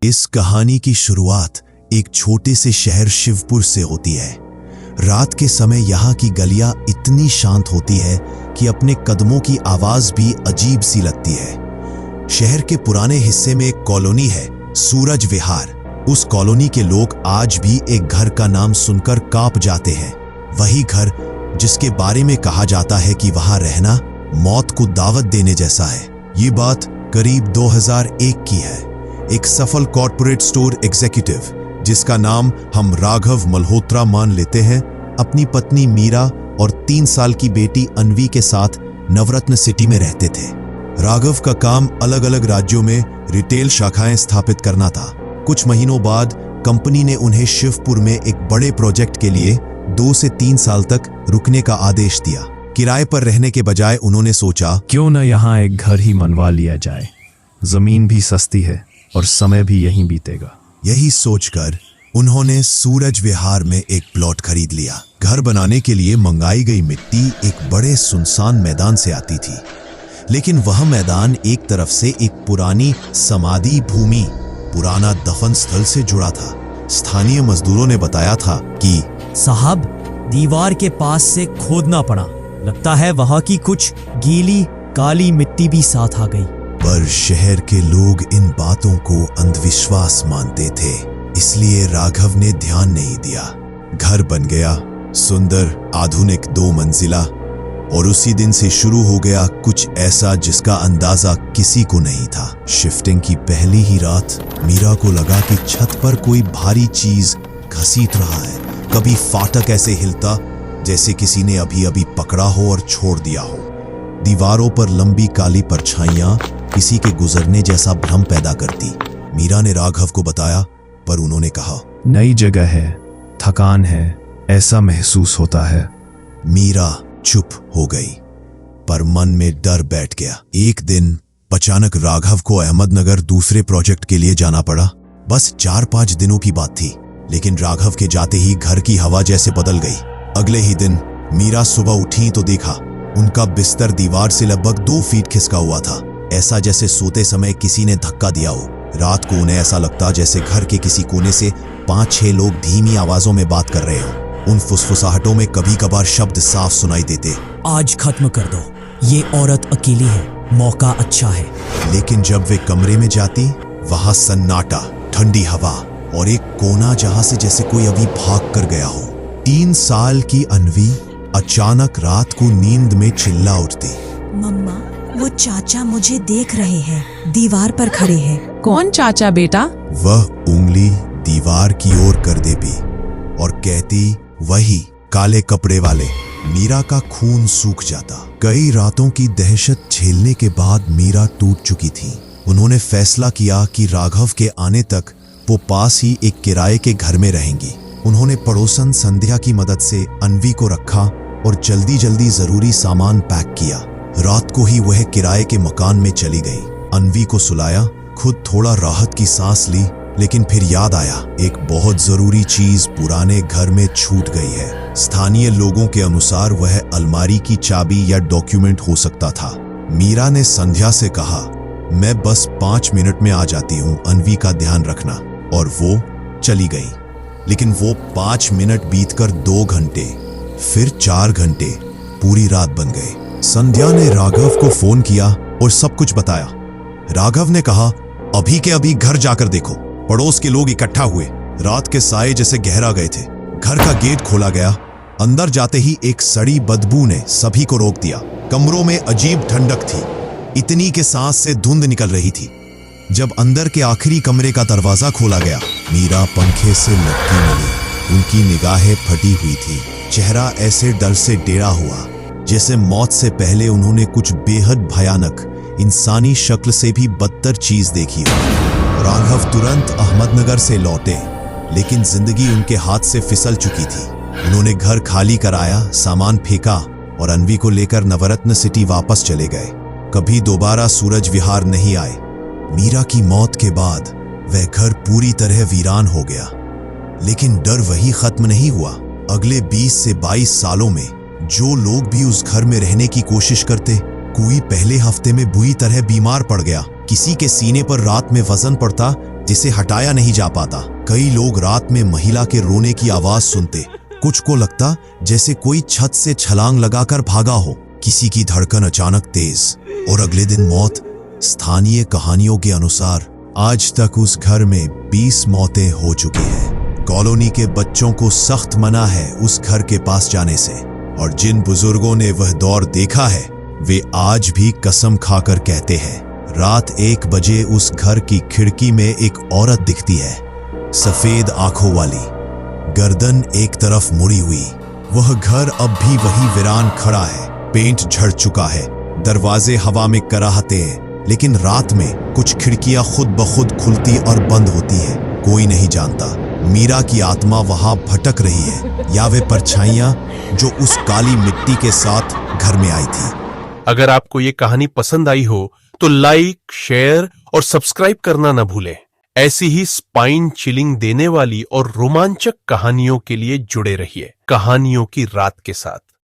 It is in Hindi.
इस कहानी की शुरुआत एक छोटे से शहर शिवपुर से होती है। रात के समय यहाँ की गलियां इतनी शांत होती है कि अपने कदमों की आवाज भी अजीब सी लगती है। शहर के पुराने हिस्से में एक कॉलोनी है, सूरज विहार। उस कॉलोनी के लोग आज भी एक घर का नाम सुनकर कांप जाते हैं। वही घर जिसके बारे में कहा जाता है कि वहां रहना मौत को दावत देने जैसा है। ये बात करीब 2001 की है। एक सफल कॉर्पोरेट स्टोर एग्जीक्यूटिव, जिसका नाम हम राघव मल्होत्रा मान लेते हैं, अपनी पत्नी मीरा और 3 साल की बेटी अन्वी के साथ नवरत्न सिटी में रहते थे। राघव का काम अलग अलग राज्यों में रिटेल शाखाएं स्थापित करना था। कुछ महीनों बाद कंपनी ने उन्हें शिवपुर में एक बड़े प्रोजेक्ट के लिए 2 से 3 साल तक रुकने का आदेश दिया। किराए पर रहने के बजाय उन्होंने सोचा, क्यों न यहाँ एक घर ही मनवा लिया जाए। जमीन भी सस्ती है और समय भी यहीं बीतेगा। यही सोचकर उन्होंने सूरज विहार में एक प्लॉट खरीद लिया। घर बनाने के लिए मंगाई गई मिट्टी एक बड़े सुनसान मैदान से आती थी, लेकिन वह मैदान एक तरफ से एक पुरानी समाधि भूमि, पुराना दफन स्थल से जुड़ा था। स्थानीय मजदूरों ने बताया था कि साहब, दीवार के पास से खोदना पड़ा, लगता है वहां की कुछ गीली काली मिट्टी भी साथ आ गई। पर शहर के लोग इन बातों को अंधविश्वास मानते थे, इसलिए राघव ने ध्यान नहीं दिया। घर बन गया, सुंदर आधुनिक 2 मंजिला, और उसी दिन से शुरू हो गया कुछ ऐसा जिसका अंदाजा किसी को नहीं था। शिफ्टिंग की पहली ही रात मीरा को लगा कि छत पर कोई भारी चीज घसीट रहा है। कभी फाटक ऐसे हिलता जैसे किसी ने अभी अभी पकड़ा हो और छोड़ दिया हो। दीवारों पर लंबी काली परछाइयां किसी के गुजरने जैसा भ्रम पैदा करती। मीरा ने राघव को बताया, पर उन्होंने कहा, नई जगह है, थकान है, ऐसा महसूस होता है। मीरा चुप हो गई, पर मन में डर बैठ गया। एक दिन अचानक राघव को अहमदनगर दूसरे प्रोजेक्ट के लिए जाना पड़ा। बस 4-5 दिनों की बात थी, लेकिन राघव के जाते ही घर की हवा जैसे बदल गई। अगले ही दिन मीरा सुबह उठी तो देखा उनका बिस्तर दीवार से लगभग 2 फीट खिसका हुआ था, ऐसा जैसे सोते समय किसी ने धक्का दिया हो। रात को उन्हें ऐसा लगता जैसे घर के किसी कोने से 5-6 लोग धीमी आवाजों में बात कर रहे हो। उन फुसफुसाहटों में कभी कभार शब्द साफ सुनाई देते, आज खत्म कर दो, ये औरत अकेली है, मौका अच्छा है। लेकिन जब वे कमरे में जाती, वहां सन्नाटा, ठंडी हवा और एक कोना जहां से जैसे कोई अभी भाग कर गया हो। 3 साल की अन्वी अचानक रात को नींद में चिल्ला उठती, मम्मा, वो चाचा मुझे देख रहे हैं, दीवार पर खड़े हैं। कौन चाचा बेटा? वह उंगली दीवार की ओर कर देती और कहती, वही काले कपड़े वाले। मीरा का खून सूख जाता। कई रातों की दहशत झेलने के बाद मीरा टूट चुकी थी। उन्होंने फैसला किया कि राघव के आने तक वो पास ही एक किराए के घर में रहेंगी। उन्होंने पड़ोसन संध्या की मदद से अन्वी को रखा और जल्दी जल्दी जरूरी सामान पैक किया। रात को ही वह किराए के मकान में चली गई। अन्वी को सुलाया, खुद थोड़ा राहत की सांस ली, लेकिन फिर याद आया एक बहुत जरूरी चीज पुराने घर में छूट गई है। स्थानीय लोगों के अनुसार वह अलमारी की चाबी या डॉक्यूमेंट हो सकता था। मीरा ने संध्या से कहा, मैं बस 5 मिनट में आ जाती हूँ, अन्वी का ध्यान रखना। और वो चली गई। लेकिन वो 5 मिनट बीतकर 2 घंटे, फिर 4 घंटे, पूरी रात बन गए। संध्या ने राघव को फोन किया और सब कुछ बताया। राघव ने कहा, अभी के अभी घर जाकर देखो। पड़ोस के लोग इकट्ठा हुए। रात के साए जैसे गहरा गए थे। घर का गेट खोला गया। अंदर जाते ही एक सड़ी बदबू ने सभी को रोक दिया। कमरों में अजीब ठंडक थी, इतनी के सांस से धुंध निकल रही थी। जब अंदर के आखिरी कमरे का दरवाजा खोला गया, मीरा पंखे से लटकी मिली। उनकी निगाहें फटी हुई थी, चेहरा ऐसे डर से डेरा हुआ जैसे मौत से पहले उन्होंने कुछ बेहद भयानक, इंसानी शक्ल से भी बदतर चीज देखी हो। राघव तुरंत अहमदनगर से लौटे, लेकिन जिंदगी उनके हाथ से फिसल चुकी थी। उन्होंने घर खाली कराया, सामान फेंका और अन्वी को लेकर नवरत्न सिटी वापस चले गए। कभी दोबारा सूरज विहार नहीं आए। मीरा की मौत के बाद वह घर पूरी तरह वीरान हो गया। लेकिन डर वही खत्म नहीं हुआ। अगले 20 से 22 सालों में जो लोग भी उस घर में रहने की कोशिश करते, कोई पहले हफ्ते में बुरी तरह बीमार पड़ गया, किसी के सीने पर रात में वजन पड़ता जिसे हटाया नहीं जा पाता। कई लोग रात में महिला के रोने की आवाज सुनते, कुछ को लगता जैसे कोई छत से छलांग लगाकर भागा हो। किसी की धड़कन अचानक तेज और अगले दिन मौत। स्थानीय कहानियों के अनुसार आज तक उस घर में 20 मौतें हो चुकी हैं। कॉलोनी के बच्चों को सख्त मना है उस घर के पास जाने से, और जिन बुजुर्गों ने वह दौर देखा है वे आज भी कसम खाकर कहते हैं, रात 1 बजे उस घर की खिड़की में एक औरत दिखती है, सफेद आंखों वाली, गर्दन एक तरफ मुड़ी हुई। वह घर अब भी वही वीरान खड़ा है, पेंट झड़ चुका है, दरवाजे हवा में कराहते हैं, लेकिन रात में कुछ खिड़कियां खुद ब खुद खुलती और बंद होती है। कोई नहीं जानता मीरा की आत्मा वहां भटक रही है या वे परछाइयां जो उस काली मिट्टी के साथ घर में आई थी। अगर आपको ये कहानी पसंद आई हो तो लाइक, शेयर और सब्सक्राइब करना न भूलें। ऐसी ही स्पाइन चिलिंग देने वाली और रोमांचक कहानियों के लिए जुड़े रहिए कहानियों की रात के साथ।